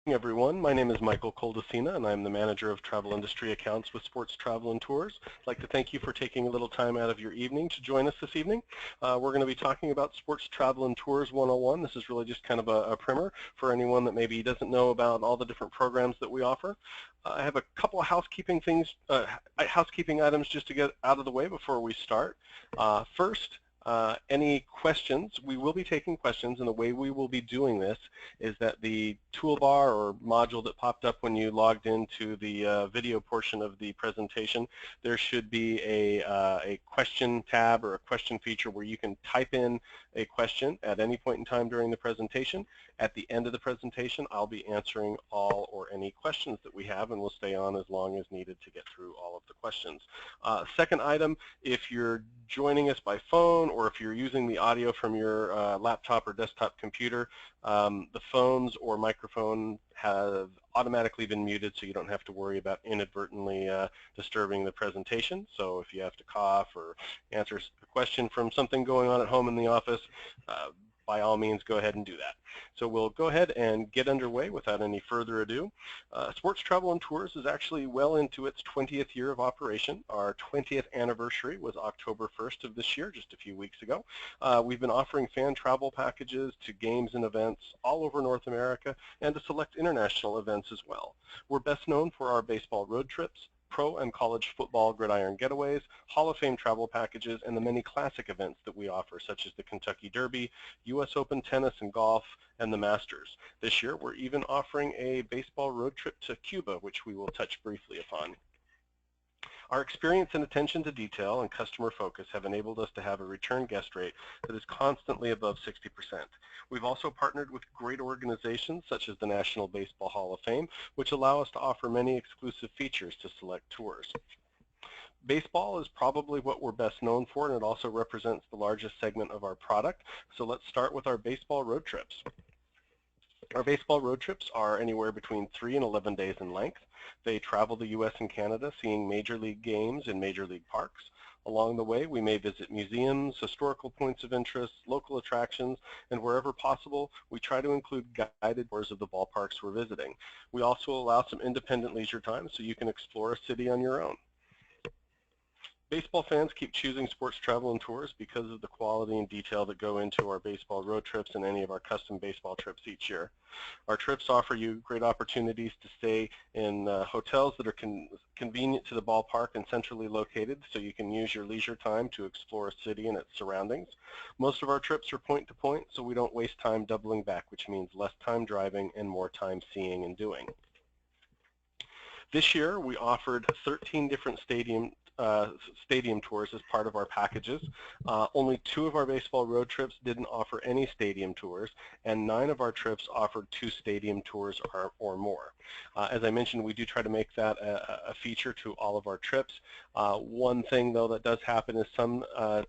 Everyone. My name is Michael Coldesina, and I'm the Manager of Travel Industry Accounts with Sports Travel and Tours. I'd like to thank you for taking a little time out of your evening to join us this evening. We're going to be talking about Sports Travel and Tours 101. This is really just kind of a primer for anyone that maybe doesn't know about all the different programs that we offer. I have a couple of housekeeping items just to get out of the way before we start. First, any questions? We will be taking questions, and the way we will be doing this is that the toolbar or module that popped up when you logged into the video portion of the presentation, there should be a question tab or a question feature where you can type in a question at any point in time during the presentation. At the end of the presentation, I'll be answering all or any questions that we have, and we'll stay on as long as needed to get through all of the questions. Second item, if you're joining us by phone or if you're using the audio from your laptop or desktop computer, the phones or microphone have automatically been muted, so you don't have to worry about inadvertently disturbing the presentation. So if you have to cough or answer a question from something going on at home in the office, by all means, go ahead and do that. So we'll go ahead and get underway without any further ado. Sports Travel and Tours is actually well into its 20th year of operation. Our 20th anniversary was October 1st of this year, just a few weeks ago. We've been offering fan travel packages to games and events all over North America and to select international events as well. We're best known for our baseball road trips, pro and college football gridiron getaways, Hall of Fame travel packages, and the many classic events that we offer, such as the Kentucky Derby, U.S. Open tennis and golf, and the Masters. This year, we're even offering a baseball road trip to Cuba, which we will touch briefly upon. Our experience and attention to detail and customer focus have enabled us to have a return guest rate that is constantly above 60%. We've also partnered with great organizations such as the National Baseball Hall of Fame, which allow us to offer many exclusive features to select tours. Baseball is probably what we're best known for, and it also represents the largest segment of our product. So let's start with our baseball road trips. Our baseball road trips are anywhere between 3 and 11 days in length. They travel the U.S. and Canada, seeing major league games in major league parks. Along the way, we may visit museums, historical points of interest, local attractions, and wherever possible, we try to include guided tours of the ballparks we're visiting. We also allow some independent leisure time so you can explore a city on your own. Baseball fans keep choosing Sports Travel and Tours because of the quality and detail that go into our baseball road trips and any of our custom baseball trips each year. Our trips offer you great opportunities to stay in hotels that are convenient to the ballpark and centrally located, so you can use your leisure time to explore a city and its surroundings. Most of our trips are point to point, so we don't waste time doubling back, which means less time driving and more time seeing and doing. This year, we offered 13 different stadium tours as part of our packages. Only 2 of our baseball road trips didn't offer any stadium tours, and 9 of our trips offered 2 stadium tours or more. As I mentioned, we do try to make that a feature to all of our trips. One thing, though, that does happen is some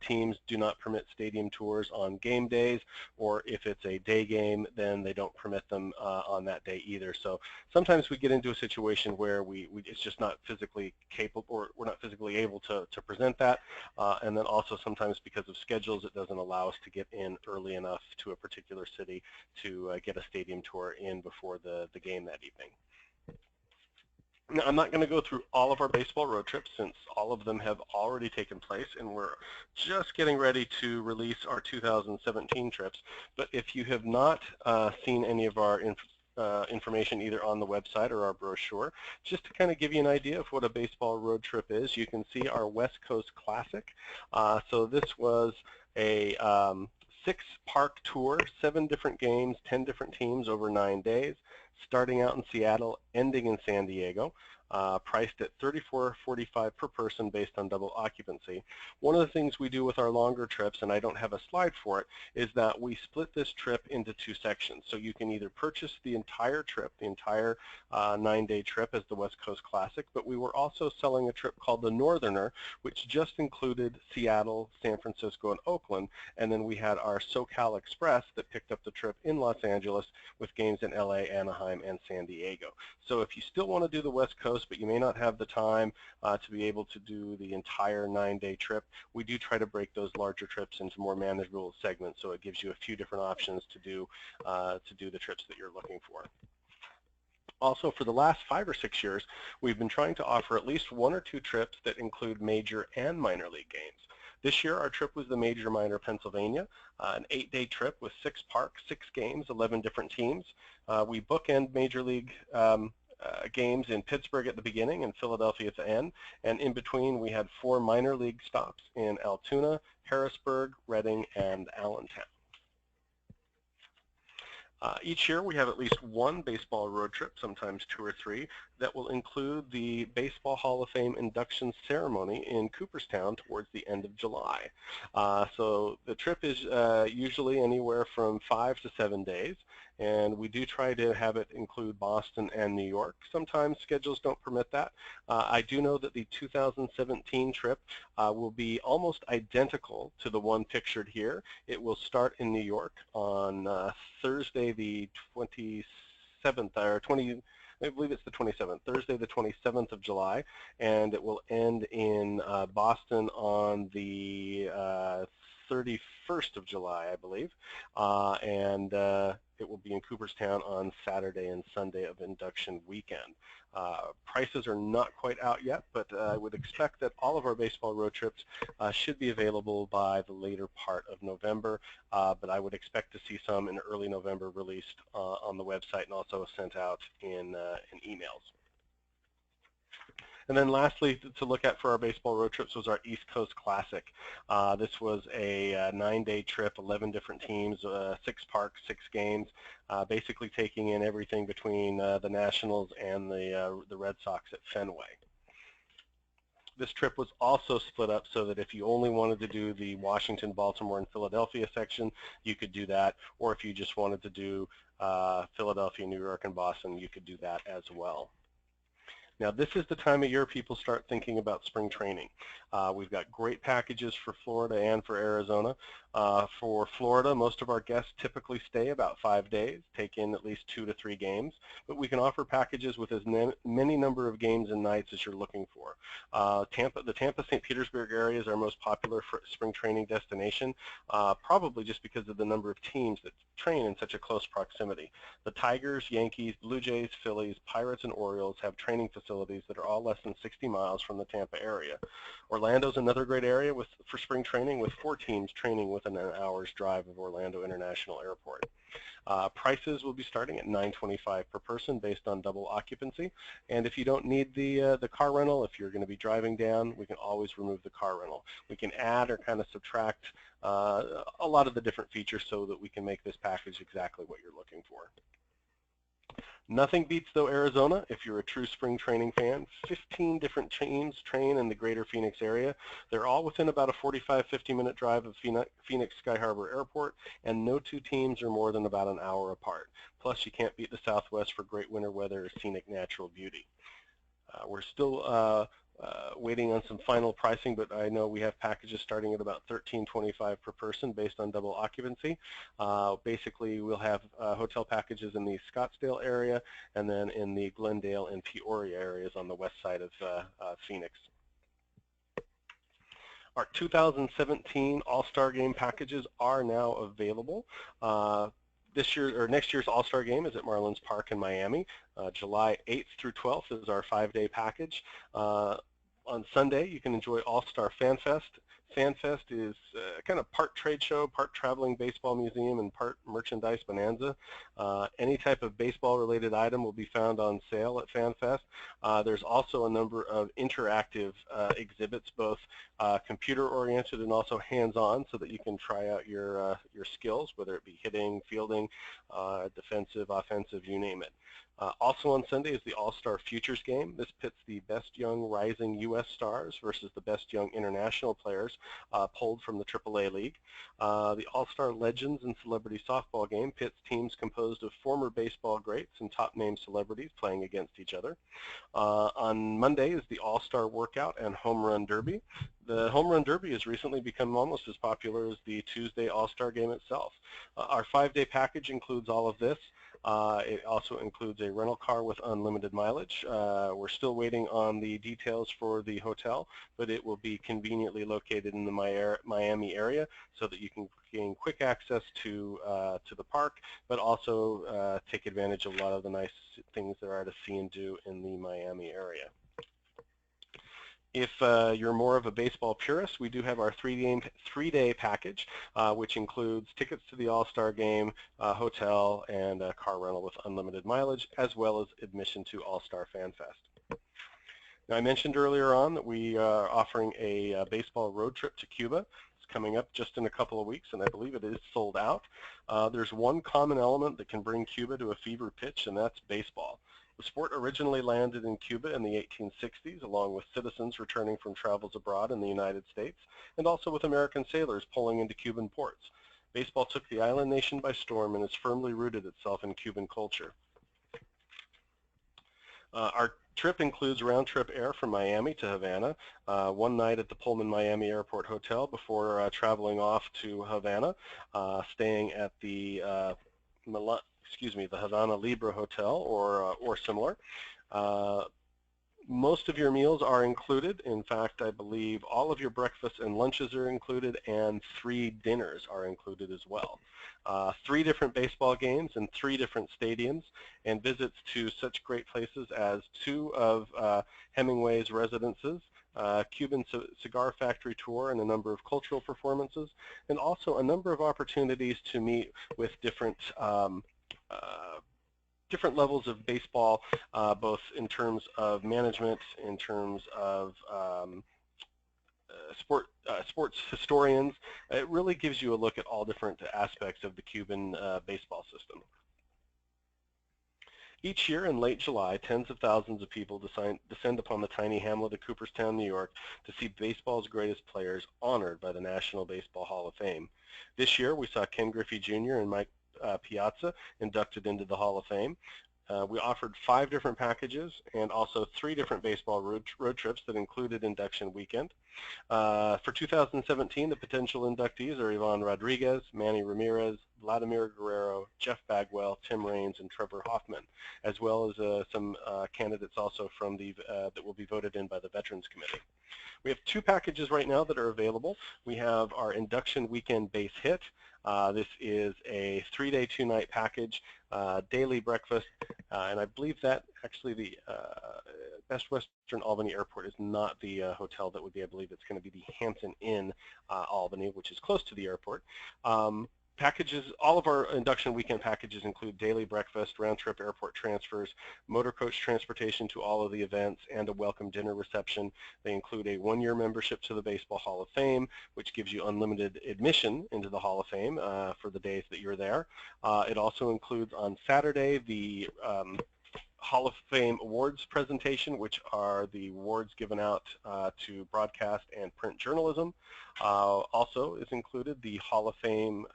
teams do not permit stadium tours on game days, or if it's a day game, then they don't permit them on that day either. So sometimes we get into a situation where it's just not physically capable, or we're not physically able to present that, and then also sometimes because of schedules, it doesn't allow us to get in early enough to a particular city to get a stadium tour in before the game that evening. Now, I'm not going to go through all of our baseball road trips since all of them have already taken place, and we're just getting ready to release our 2017 trips. But if you have not seen any of our information either on the website or our brochure, just to kind of give you an idea of what a baseball road trip is, you can see our West Coast Classic. So this was a 6-park tour, 7 different games, 10 different teams over 9 days, starting out in Seattle, ending in San Diego. Priced at $34.45 per person based on double occupancy. One of the things we do with our longer trips, and I don't have a slide for it, is that we split this trip into 2 sections. So you can either purchase the entire trip, the entire 9-day trip as the West Coast Classic, but we were also selling a trip called the Northerner, which just included Seattle, San Francisco, and Oakland, and then we had our SoCal Express that picked up the trip in Los Angeles with games in LA, Anaheim, and San Diego. So if you still want to do the West Coast, but you may not have the time to be able to do the entire 9-day trip, we do try to break those larger trips into more manageable segments, so it gives you a few different options to do the trips that you're looking for. Also, for the last 5 or 6 years, we've been trying to offer at least 1 or 2 trips that include major and minor league games. This year, our trip was the Major Minor Pennsylvania, an 8-day trip with 6 parks, 6 games, 11 different teams. We bookend major league games in Pittsburgh at the beginning and Philadelphia at the end, and in between we had 4 minor league stops in Altoona, Harrisburg, Reading, and Allentown. Each year we have at least 1 baseball road trip, sometimes 2 or 3, that will include the Baseball Hall of Fame induction ceremony in Cooperstown towards the end of July. So the trip is usually anywhere from 5 to 7 days, and we do try to have it include Boston and New York. Sometimes schedules don't permit that. I do know that the 2017 trip will be almost identical to the one pictured here. It will start in New York on Thursday the 27th, or I believe it's the 27th, Thursday the 27th of July, and it will end in Boston on the 31st of July, I believe, and it will be in Cooperstown on Saturday and Sunday of induction weekend. Prices are not quite out yet, but I would expect that all of our baseball road trips should be available by the later part of November, but I would expect to see some in early November released on the website and also sent out in emails. And then lastly, to look at for our baseball road trips was our East Coast Classic. This was a 9-day trip, 11 different teams, 6 parks, 6 games, basically taking in everything between the Nationals and the Red Sox at Fenway. This trip was also split up so that if you only wanted to do the Washington, Baltimore, and Philadelphia section, you could do that, or if you just wanted to do Philadelphia, New York, and Boston, you could do that as well. Now, this is the time of year people start thinking about spring training. We've got great packages for Florida and for Arizona. For Florida, most of our guests typically stay about 5 days, take in at least 2 to 3 games, but we can offer packages with as many number of games and nights as you're looking for. The Tampa-St. Petersburg area is our most popular for spring training destination, probably just because of the number of teams that train in such a close proximity. The Tigers, Yankees, Blue Jays, Phillies, Pirates, and Orioles have training facilities that are all less than 60 miles from the Tampa area. Orlando's another great area for spring training, with 4 teams training within an hour's drive of Orlando International Airport. Prices will be starting at $9.25 per person based on double occupancy, and if you don't need the car rental, if you're going to be driving down, we can always remove the car rental. We can add or kind of subtract a lot of the different features so that we can make this package exactly what you're looking for. Nothing beats, though, Arizona if you're a true spring training fan. 15 different teams train in the greater Phoenix area. They're all within about a 45-50-minute drive of Phoenix Sky Harbor Airport, and no 2 teams are more than about an hour apart. Plus, you can't beat the Southwest for great winter weather or scenic natural beauty. We're still waiting on some final pricing, but I know we have packages starting at about $13.25 per person based on double occupancy. Basically, we'll have hotel packages in the Scottsdale area and then in the Glendale and Peoria areas on the west side of Phoenix. Our 2017 All-Star Game packages are now available. This year, or next year's All-Star Game is at Marlins Park in Miami. July 8th through 12th is our 5-day package. On Sunday, you can enjoy All-Star Fan Fest. Fan Fest is kind of part trade show, part traveling baseball museum, and part merchandise bonanza. Any type of baseball-related item will be found on sale at Fan Fest. There's also a number of interactive exhibits, both computer-oriented and also hands-on, so that you can try out your skills, whether it be hitting, fielding, defensive, offensive, you name it. Also on Sunday is the All-Star Futures Game. This pits the best young rising U.S. stars versus the best young international players pulled from the AAA League. The All-Star Legends and Celebrity Softball Game pits teams composed of former baseball greats and top-name celebrities playing against each other. On Monday is the All-Star Workout and Home Run Derby. The Home Run Derby has recently become almost as popular as the Tuesday All-Star Game itself. Our 5-day package includes all of this. It also includes a rental car with unlimited mileage. We're still waiting on the details for the hotel, but it will be conveniently located in the Miami area so that you can gain quick access to the park, but also take advantage of a lot of the nice things there are to see and do in the Miami area. If you're more of a baseball purist, we do have our three-day package, which includes tickets to the All-Star Game, hotel, and a car rental with unlimited mileage, as well as admission to All-Star Fan Fest. Now, I mentioned earlier on that we are offering a baseball road trip to Cuba. It's coming up just in a couple of weeks, and I believe it is sold out. There's one common element that can bring Cuba to a fever pitch, and that's baseball. The sport originally landed in Cuba in the 1860s, along with citizens returning from travels abroad in the United States, and also with American sailors pulling into Cuban ports. Baseball took the island nation by storm and has firmly rooted itself in Cuban culture. Our trip includes round-trip air from Miami to Havana, one night at the Pullman Miami Airport Hotel before traveling off to Havana, staying at the the Havana Libra Hotel or similar. Most of your meals are included. In fact, I believe all of your breakfasts and lunches are included, and 3 dinners are included as well. 3 different baseball games in 3 different stadiums, and visits to such great places as 2 of Hemingway's residences, Cuban cigar factory tour, and a number of cultural performances, and also a number of opportunities to meet with different levels of baseball, both in terms of management, in terms of sports historians. It really gives you a look at all different aspects of the Cuban baseball system. Each year in late July, tens of thousands of people descend upon the tiny hamlet of Cooperstown, New York, to see baseball's greatest players honored by the National Baseball Hall of Fame. This year, we saw Ken Griffey Jr. and Mike Piazza inducted into the Hall of Fame. We offered 5 different packages and also 3 different baseball road trips that included induction weekend. For 2017, the potential inductees are Ivan Rodriguez, Manny Ramirez, Vladimir Guerrero, Jeff Bagwell, Tim Raines, and Trevor Hoffman, as well as some candidates also from the that will be voted in by the Veterans Committee. We have 2 packages right now that are available. We have our induction weekend base hit. This is a 3-day, 2-night package, daily breakfast, and I believe that actually the Best Western Albany Airport is not the hotel that would be. I believe it's going to be the Hampton Inn Albany, which is close to the airport. Packages, all of our induction weekend packages include daily breakfast, round-trip airport transfers, motor coach transportation to all of the events, and a welcome dinner reception. They include a 1-year membership to the Baseball Hall of Fame, which gives you unlimited admission into the Hall of Fame for the days that you're there. It also includes on Saturday the Hall of Fame awards presentation, which are the awards given out to broadcast and print journalism. Also is included the Hall of Fame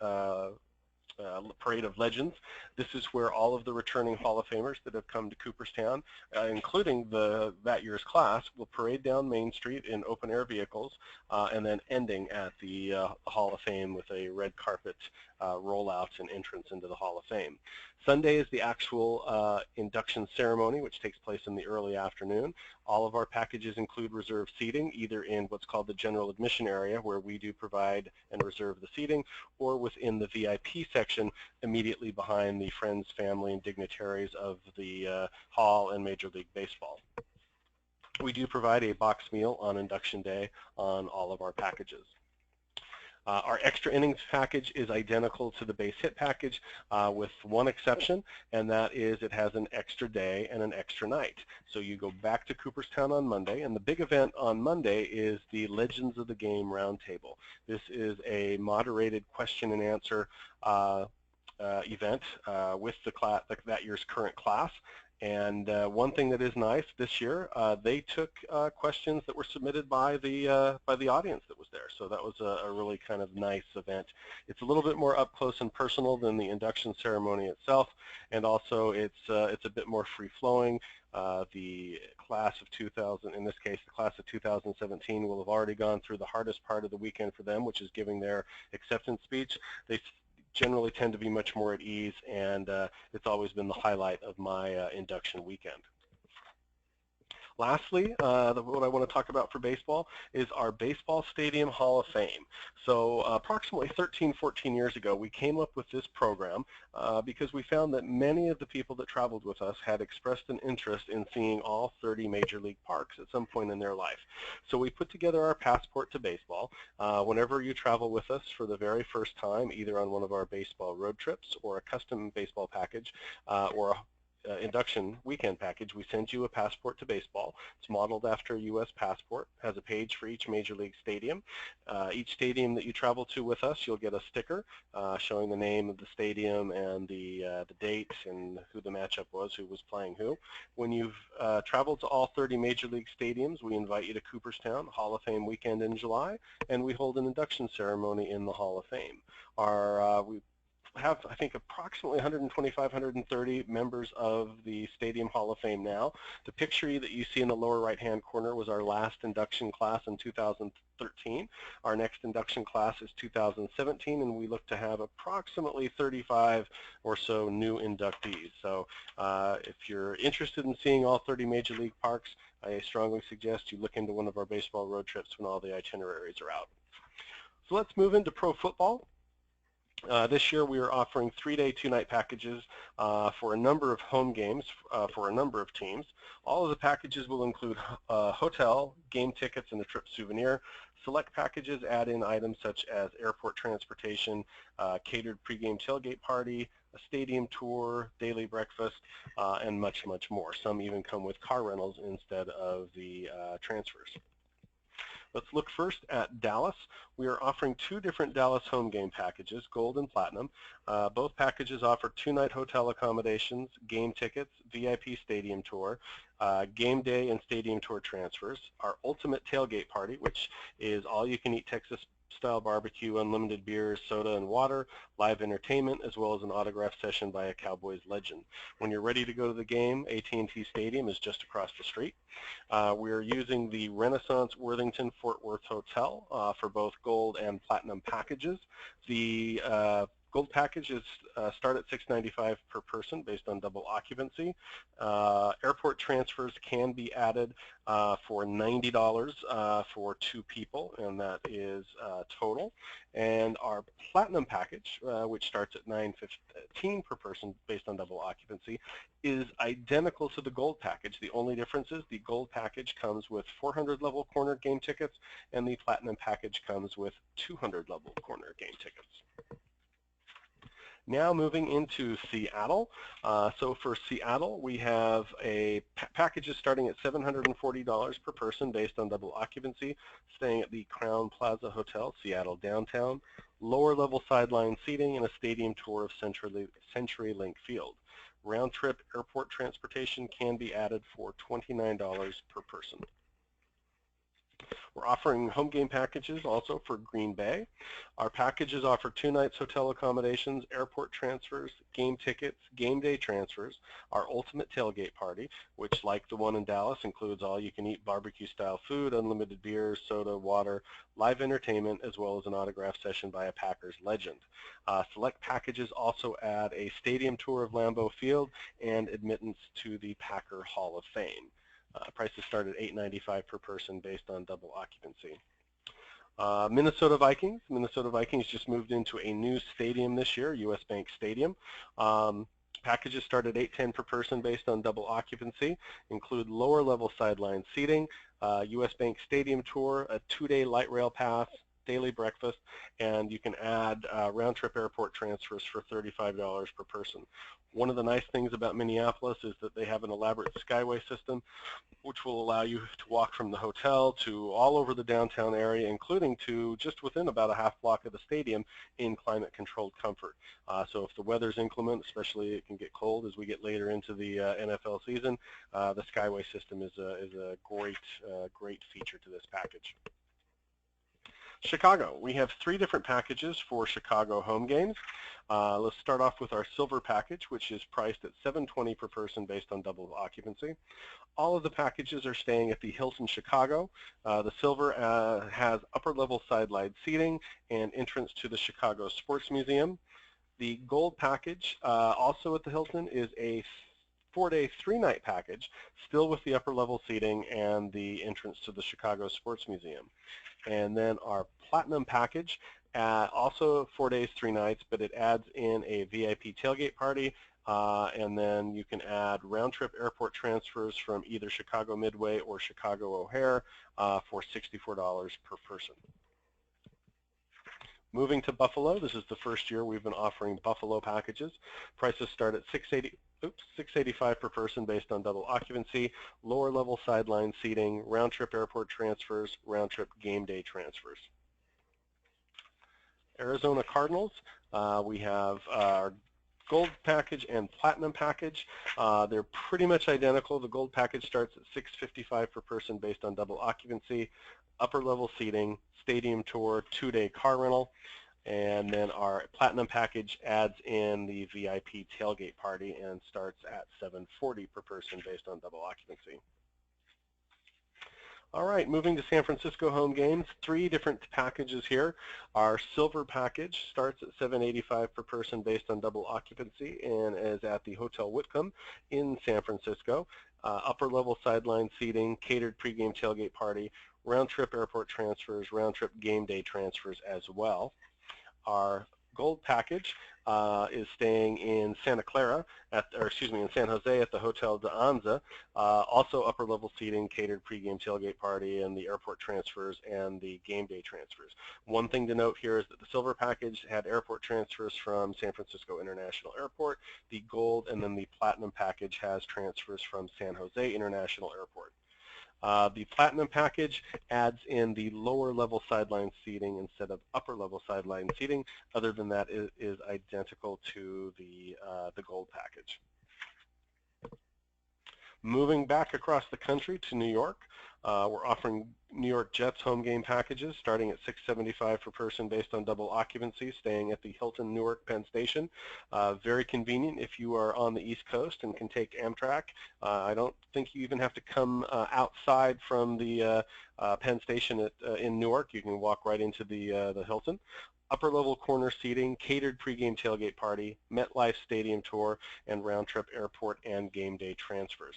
Parade of Legends. This is where all of the returning Hall of Famers that have come to Cooperstown, including that year's class, will parade down Main Street in open-air vehicles, and then ending at the Hall of Fame with a red carpet rollout and entrance into the Hall of Fame. Sunday is the actual induction ceremony, which takes place in the early afternoon. All of our packages include reserved seating, either in what's called the general admission area, where we do provide and reserve the seating, or within the VIP section immediately behind the friends, family, and dignitaries of the Hall and Major League Baseball. We do provide a box meal on induction day on all of our packages. Our extra innings package is identical to the base hit package with one exception, and that is it has an extra day and an extra night. So you go back to Cooperstown on Monday, and the big event on Monday is the Legends of the Game Roundtable. This is a moderated question and answer event with that year's current class. And one thing that is nice this year, they took questions that were submitted by the audience that was there. So that was a really kind of nice event. It's a little bit more up close and personal than the induction ceremony itself, and also it's a bit more free-flowing. The class of 2000, in this case, the class of 2017, will have already gone through the hardest part of the weekend for them, which is giving their acceptance speech. They generally tend to be much more at ease, and it's always been the highlight of my induction weekend. Lastly, what I want to talk about for baseball is our Baseball Stadium Hall of Fame. So approximately 13, 14 years ago, we came up with this program because we found that many of the people that traveled with us had expressed an interest in seeing all 30 major league parks at some point in their life. So we put together our passport to baseball. Whenever you travel with us for the very first time, either on one of our baseball road trips or a custom baseball package or a induction weekend package, we send you a passport to baseball. It's modeled after a U.S. passport, has a page for each major league stadium. Each stadium that you travel to with us, you'll get a sticker showing the name of the stadium and the date and who the matchup was, who was playing who. When you've traveled to all 30 major league stadiums, we invite you to Cooperstown Hall of Fame weekend in July, and we hold an induction ceremony in the Hall of Fame. We have, I think, approximately 125, 130 members of the Stadium Hall of Fame now. The picture that you see in the lower right-hand corner was our last induction class in 2013. Our next induction class is 2017, and we look to have approximately 35 or so new inductees. So if you're interested in seeing all 30 major league parks, I strongly suggest you look into one of our baseball road trips when all the itineraries are out. So let's move into pro football. This year we are offering 3-day, 2-night packages for a number of home games for a number of teams. All of the packages will include hotel, game tickets, and a trip souvenir. Select packages add in items such as airport transportation, catered pregame tailgate party, a stadium tour, daily breakfast, and much, much more. Some even come with car rentals instead of the transfers. Let's look first at Dallas. We are offering 2 different Dallas home game packages, Gold and Platinum. Both packages offer 2-night hotel accommodations, game tickets, VIP stadium tour, game day and stadium tour transfers, our ultimate tailgate party, which is all-you-can-eat Texas-style barbecue, unlimited beers, soda, and water, live entertainment, as well as an autograph session by a Cowboys legend. When you're ready to go to the game, AT&T Stadium is just across the street. We are using the Renaissance Worthington Fort Worth Hotel for both Gold and Platinum packages. The Gold packages start at $695 per person based on double occupancy. Airport transfers can be added for $90 for 2 people, and that is total. And our Platinum package, which starts at $915 per person based on double occupancy, is identical to the Gold package. The only difference is the Gold package comes with 400 level corner game tickets, and the Platinum package comes with 200 level corner game tickets. Now moving into Seattle. So for Seattle, we have packages starting at $740 per person based on double occupancy, staying at the Crown Plaza Hotel, Seattle downtown, lower level sideline seating, and a stadium tour of CenturyLink Field. Round-trip airport transportation can be added for $29 per person. We're offering home game packages also for Green Bay. Our packages offer 2 nights hotel accommodations, airport transfers, game tickets, game day transfers, our ultimate tailgate party, which, like the one in Dallas, includes all-you-can-eat barbecue-style food, unlimited beers, soda, water, live entertainment, as well as an autograph session by a Packers legend. Select packages also add a stadium tour of Lambeau Field and admittance to the Packer Hall of Fame. Prices start at $895 per person based on double occupancy. Minnesota Vikings. Minnesota Vikings just moved into a new stadium this year, US Bank Stadium. Packages start at $810 per person based on double occupancy, include lower level sideline seating, US Bank Stadium tour, a 2-day light rail pass, daily breakfast, and you can add round-trip airport transfers for $35 per person. One of the nice things about Minneapolis is that they have an elaborate skyway system, which will allow you to walk from the hotel to all over the downtown area, including to just within about a half block of the stadium in climate-controlled comfort. So if the weather's inclement, especially it can get cold as we get later into the NFL season, the skyway system is a great feature to this package. Chicago. We have 3 different packages for Chicago home games. Let's start off with our silver package, which is priced at $720 per person based on double occupancy. All of the packages are staying at the Hilton Chicago. The silver has upper level sideline seating and entrance to the Chicago Sports Museum. The gold package, also at the Hilton, is a 4-day, 3-night package, still with the upper level seating and the entrance to the Chicago Sports Museum. And then our platinum package, also 4 days, 3 nights, but it adds in a VIP tailgate party, and then you can add round-trip airport transfers from either Chicago Midway or Chicago O'Hare for $64 per person. Moving to Buffalo, this is the first year we've been offering Buffalo packages. Prices start at $685 per person based on double occupancy, lower level sideline seating, round-trip airport transfers, round-trip game day transfers. Arizona Cardinals, we have our gold package and platinum package. They're pretty much identical. The gold package starts at $655 per person based on double occupancy, upper level seating, stadium tour, 2-day car rental, and then our platinum package adds in the VIP tailgate party and starts at $740 per person based on double occupancy. All right, moving to San Francisco home games, 3 different packages here. Our silver package starts at $785 per person based on double occupancy and is at the Hotel Whitcomb in San Francisco. Upper level sideline seating, catered pregame tailgate party, round-trip airport transfers, round-trip game day transfers as well. Our gold package is staying in Santa Clara, in San Jose at the Hotel de Anza. Also upper level seating, catered pregame tailgate party, and the airport transfers and the game day transfers. One thing to note here is that the silver package had airport transfers from San Francisco International Airport. The gold and then the platinum package has transfers from San Jose International Airport. The platinum package adds in the lower level sideline seating instead of upper level sideline seating. Other than that, it is identical to the gold package. Moving back across the country to New York, we're offering New York Jets home game packages starting at $675 per person based on double occupancy, staying at the Hilton Newark Penn Station. Very convenient if you are on the East Coast and can take Amtrak. I don't think you even have to come outside from the Penn Station in Newark. You can walk right into the Hilton. Upper level corner seating, catered pregame tailgate party, MetLife Stadium tour, and round-trip airport and game day transfers.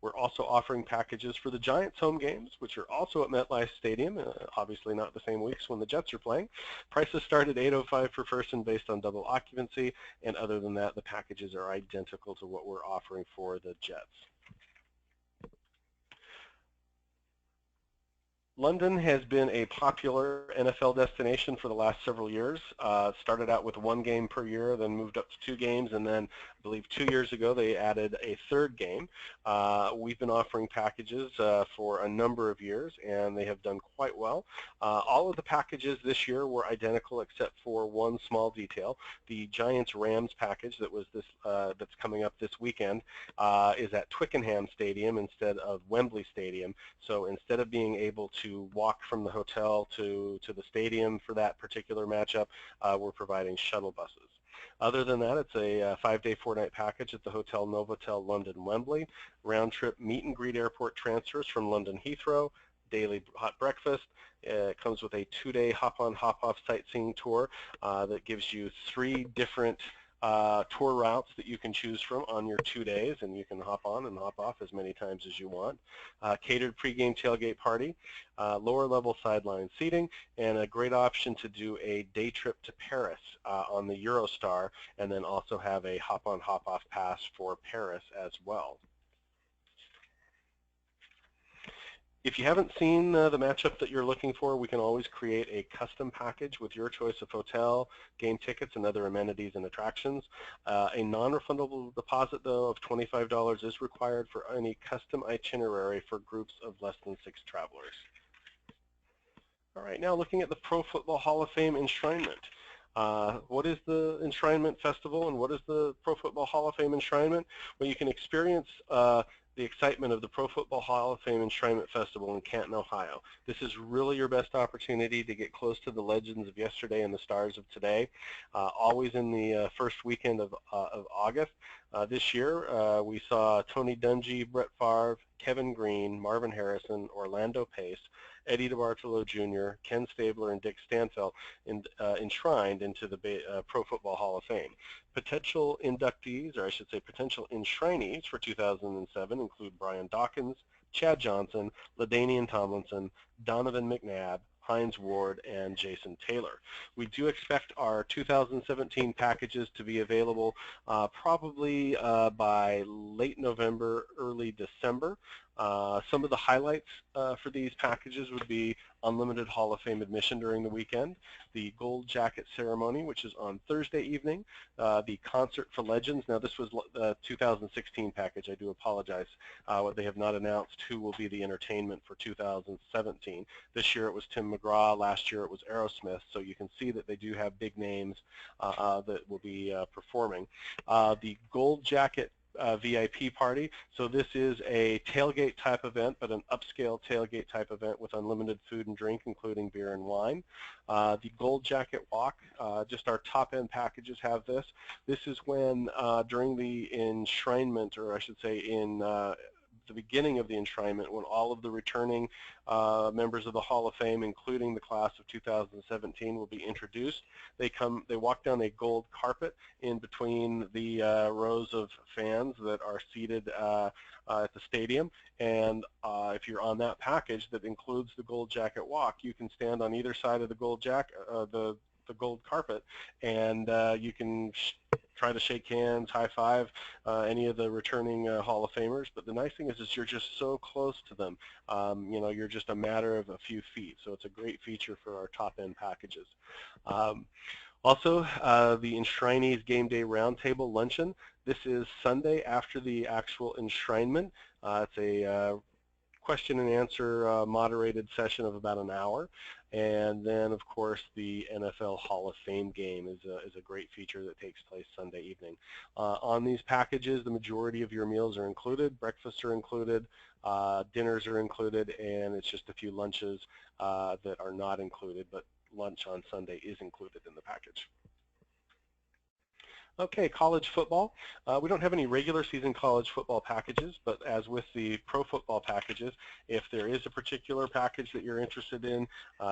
We're also offering packages for the Giants home games, which are also at MetLife Stadium, obviously not the same weeks when the Jets are playing. Prices start at $805 per person based on double occupancy, and other than that, the packages are identical to what we're offering for the Jets. London has been a popular NFL destination for the last several years. Started out with 1 game per year, then moved up to 2 games, and then I believe 2 years ago they added a 3rd game. We've been offering packages for a number of years, and they have done quite well. All of the packages this year were identical except for one small detail. The Giants-Rams package that was that's coming up this weekend is at Twickenham Stadium instead of Wembley Stadium. So instead of being able to walk from the hotel to the stadium for that particular matchup, we're providing shuttle buses. Other than that, it's a 5-day, 4-night package at the Hotel Novotel London Wembley, round-trip meet-and-greet airport transfers from London Heathrow, daily hot breakfast. It comes with a 2-day hop-on, hop-off sightseeing tour that gives you 3 different tour routes that you can choose from on your 2 days, and you can hop on and hop off as many times as you want. Catered pregame tailgate party, lower level sideline seating, and a great option to do a day trip to Paris on the Eurostar, and then also have a hop on hop off pass for Paris as well. If you haven't seen the matchup that you're looking for, we can always create a custom package with your choice of hotel, game tickets, and other amenities and attractions. A non-refundable deposit, though, of $25 is required for any custom itinerary for groups of less than 6 travelers. All right, now looking at the Pro Football Hall of Fame enshrinement. What is the Enshrinement Festival and what is the Pro Football Hall of Fame enshrinement? Well, you can experience the excitement of the Pro Football Hall of Fame Enshrinement Festival in Canton, Ohio. This is really your best opportunity to get close to the legends of yesterday and the stars of today. Always in the first weekend of August. This year, we saw Tony Dungy, Brett Favre, Kevin Green, Marvin Harrison, Orlando Pace, Eddie DeBartolo Jr., Ken Stabler, and Dick Stanfel enshrined into the Pro Football Hall of Fame. Potential inductees, or I should say potential enshrinees for 2007 include Brian Dawkins, Chad Johnson, LaDainian Tomlinson, Donovan McNabb, Hines Ward, and Jason Taylor. We do expect our 2017 packages to be available probably by late November, early December. Some of the highlights for these packages would be unlimited Hall of Fame admission during the weekend, the Gold Jacket ceremony, which is on Thursday evening, the Concert for Legends. Now, this was the 2016 package. I do apologize. They have not announced who will be the entertainment for 2017. This year it was Tim McGraw. Last year it was Aerosmith. So you can see that they do have big names that will be performing. The Gold Jacket VIP party. So this is a tailgate type event, but an upscale tailgate type event with unlimited food and drink, including beer and wine. The Gold Jacket Walk, just our top end packages have this. This is when during the enshrinement, or I should say in the beginning of the enshrinement, when all of the returning members of the Hall of Fame, including the class of 2017, will be introduced. They walk down a gold carpet in between the rows of fans that are seated at the stadium, and if you're on that package that includes the Gold Jacket Walk, you can stand on either side of the gold the gold carpet, and you can try to shake hands, high five any of the returning Hall of Famers. But the nice thing is you're just so close to them. You know, you're just a matter of a few feet. So it's a great feature for our top end packages. Also, the Enshrinees Game Day Roundtable Luncheon. This is Sunday after the actual enshrinement. It's a question and answer moderated session of about an hour. And then, of course, the NFL Hall of Fame game is a great feature that takes place Sunday evening. On these packages, the majority of your meals are included. Breakfasts are included. Dinners are included. And it's just a few lunches that are not included, but lunch on Sunday is included in the package. Okay, college football. We don't have any regular season college football packages, but as with the pro football packages, if there is a particular package that you're interested in,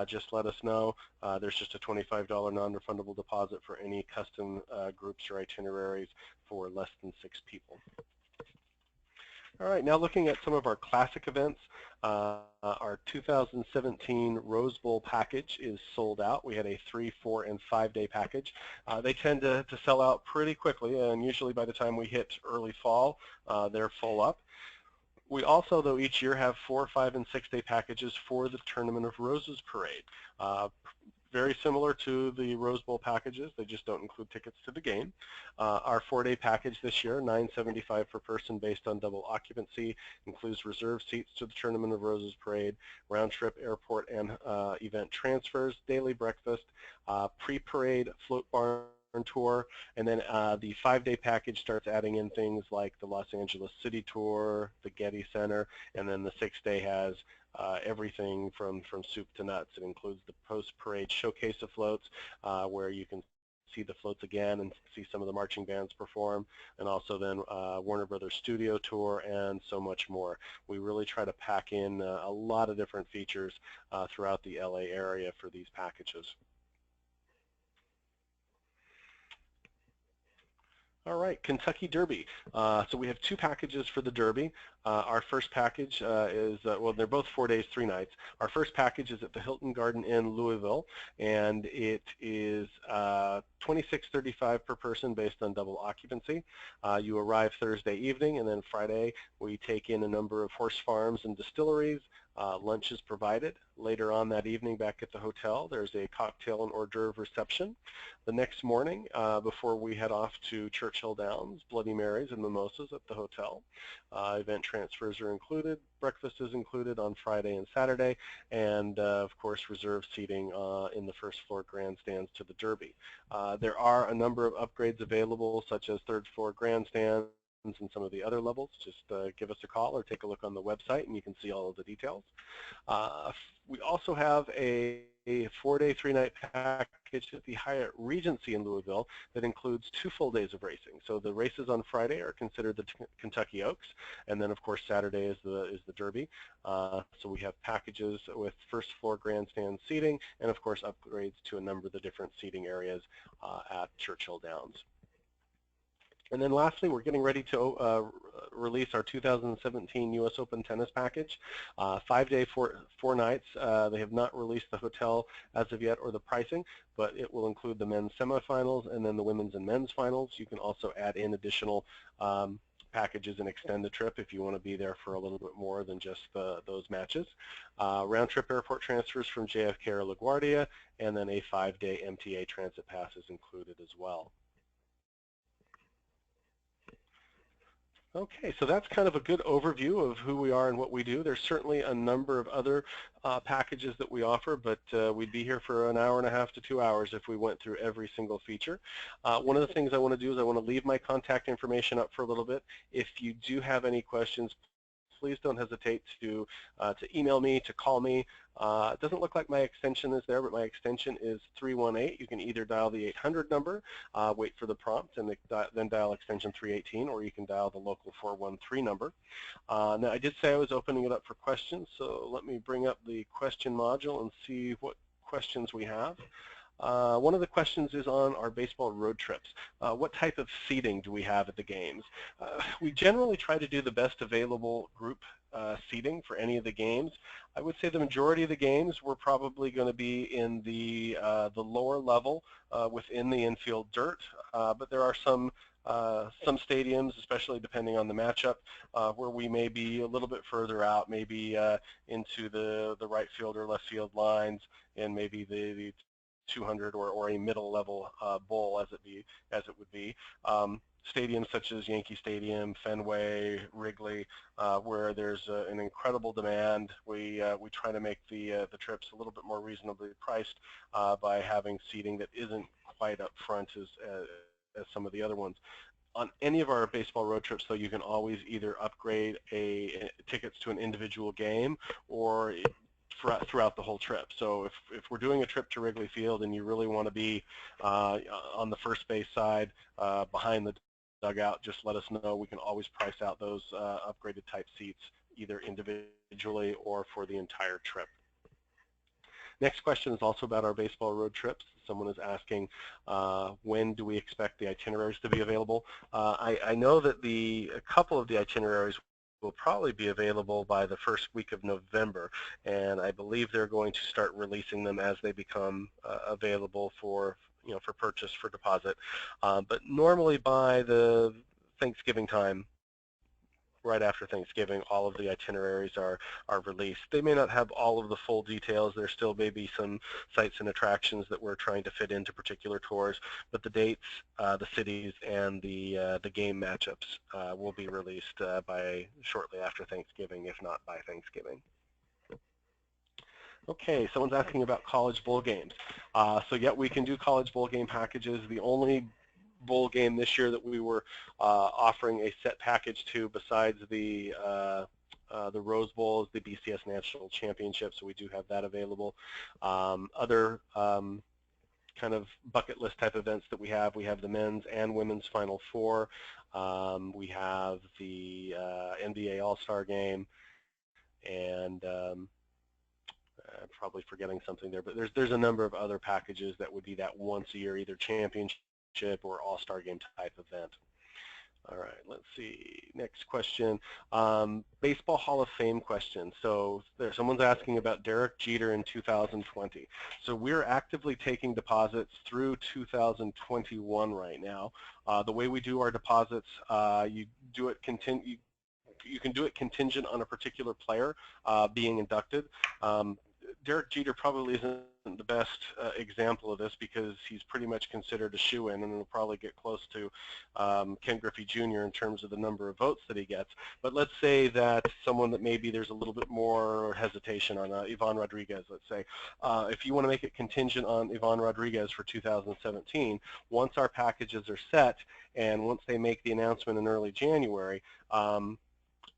just let us know. There's just a $25 non-refundable deposit for any custom groups or itineraries for less than 6 people. All right, now looking at some of our classic events, our 2017 Rose Bowl package is sold out. We had a 3-, 4-, and 5-day package. They tend to sell out pretty quickly, and usually by the time we hit early fall, they're full up. We also, though, each year have 4-, 5-, and 6-day packages for the Tournament of Roses Parade. Very similar to the Rose Bowl packages, they just don't include tickets to the game. Our 4-day package this year, $975 per person based on double occupancy, includes reserved seats to the Tournament of Roses Parade, round-trip airport and event transfers, daily breakfast, pre-parade float barn tour, and then the 5-day package starts adding in things like the Los Angeles City Tour, the Getty Center, and then the 6-day has everything from soup to nuts. It includes the post-parade showcase of floats where you can see the floats again and see some of the marching bands perform, and also then Warner Brothers Studio Tour and so much more. We really try to pack in a lot of different features throughout the LA area for these packages. All right, Kentucky Derby. So we have 2 packages for the Derby. Our first package is, well, they're both 4 days, 3 nights. Our first package is at the Hilton Garden Inn, Louisville, and it is $26.35 per person based on double occupancy. You arrive Thursday evening, and then Friday we take in a number of horse farms and distilleries. Lunch is provided. Later on that evening back at the hotel, there's a cocktail and hors d'oeuvre reception. The next morning, before we head off to Churchill Downs, Bloody Marys and mimosas at the hotel. Event transfers are included. Breakfast is included on Friday and Saturday, and of course reserved seating in the first floor grandstands to the Derby. There are a number of upgrades available, such as third floor grandstands, and some of the other levels, just give us a call or take a look on the website and you can see all of the details. We also have a 4-day, 3-night package at the Hyatt Regency in Louisville that includes 2 full days of racing. So the races on Friday are considered the Kentucky Oaks, and then of course Saturday is the Derby. So we have packages with first floor grandstand seating, and of course upgrades to a number of the different seating areas at Churchill Downs. And then lastly, we're getting ready to release our 2017 U.S. Open tennis package. 5-day, 4 nights. They have not released the hotel as of yet or the pricing, but it will include the men's semifinals and then the women's and men's finals. You can also add in additional packages and extend the trip if you want to be there for a little bit more than just those matches. Round-trip airport transfers from JFK or LaGuardia, and then a 5-day MTA transit pass is included as well. Okay, so that's kind of a good overview of who we are and what we do. There's certainly a number of other packages that we offer, but we'd be here for an hour and a half to 2 hours if we went through every single feature. One of the things I want to do is I want to leave my contact information up for a little bit. If you do have any questions, please don't hesitate to email me, to call me. It doesn't look like my extension is there, but my extension is 318. You can either dial the 800 number, wait for the prompt, and then dial extension 318, or you can dial the local 413 number. Now, I did say I was opening it up for questions, so let me bring up the question module and see what questions we have. One of the questions is on our baseball road trips. What type of seating do we have at the games? We generally try to do the best available group seating for any of the games. I would say the majority of the games we're probably going to be in the lower level within the infield dirt, but there are some stadiums, especially depending on the matchup, where we may be a little bit further out, maybe into the right field or left field lines, and maybe the 200 or a middle level bowl as it would be. Stadiums such as Yankee Stadium, Fenway, Wrigley, where there's an incredible demand. We try to make the trips a little bit more reasonably priced by having seating that isn't quite up front as some of the other ones. On any of our baseball road trips, though, you can always either upgrade tickets to an individual game or throughout the whole trip. So if we're doing a trip to Wrigley Field and you really want to be on the first base side behind the dugout, just let us know. We can always price out those upgraded type seats either individually or for the entire trip. Next question is also about our baseball road trips. Someone is asking, when do we expect the itineraries to be available? I know that a couple of the itineraries will probably be available by the first week of November, and I believe they're going to start releasing them as they become available for purchase, for deposit. But normally by the Thanksgiving time, right after Thanksgiving, all of the itineraries are released. They may not have all of the full details. There still may be some sites and attractions that we're trying to fit into particular tours, but the dates, the cities, and the game matchups will be released by shortly after Thanksgiving, if not by Thanksgiving. Okay, someone's asking about college bowl games. So yeah, we can do college bowl game packages. The only bowl game this year that we were offering a set package to, besides the Rose Bowl, is the BCS National Championship, so we do have that available. Other kind of bucket list type events that we have the men's and women's Final Four. We have the NBA All-Star Game, and I'm probably forgetting something there, but there's a number of other packages that would be that once a year, either championship or all-star game type event. All right, let's see. Next question. Baseball Hall of Fame question. So someone's asking about Derek Jeter in 2020. So we're actively taking deposits through 2021 right now. The way we do our deposits, you can do it contingent on a particular player being inducted. Derek Jeter probably isn't the best example of this because he's pretty much considered a shoo-in, and will probably get close to Ken Griffey Jr. in terms of the number of votes that he gets. But let's say that someone that maybe there's a little bit more hesitation on, Ivan Rodriguez, let's say. If you want to make it contingent on Ivan Rodriguez for 2017, once our packages are set and once they make the announcement in early January,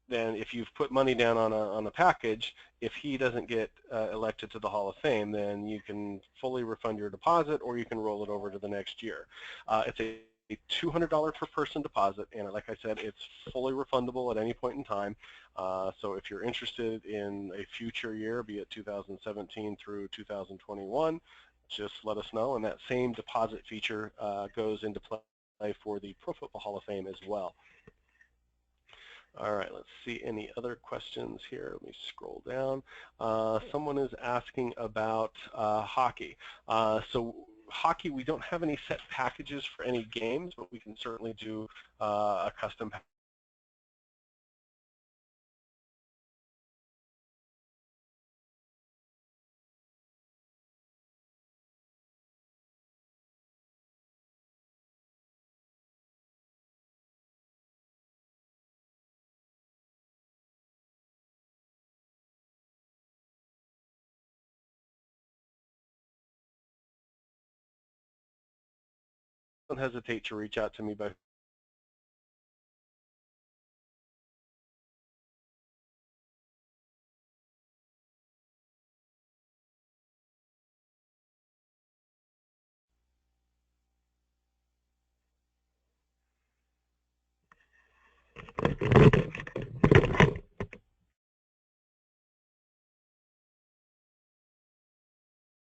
then if you've put money down on a package, if he doesn't get elected to the Hall of Fame, then you can fully refund your deposit or you can roll it over to the next year. It's a $200 per person deposit, and like I said, it's fully refundable at any point in time. So if you're interested in a future year, be it 2017 through 2021, just let us know, and that same deposit feature goes into play for the Pro Football Hall of Fame as well. All right, let's see any other questions here. Let me scroll down. Someone is asking about hockey. So hockey, we don't have any set packages for any games, but we can certainly do a custom package. Don't hesitate to reach out to me by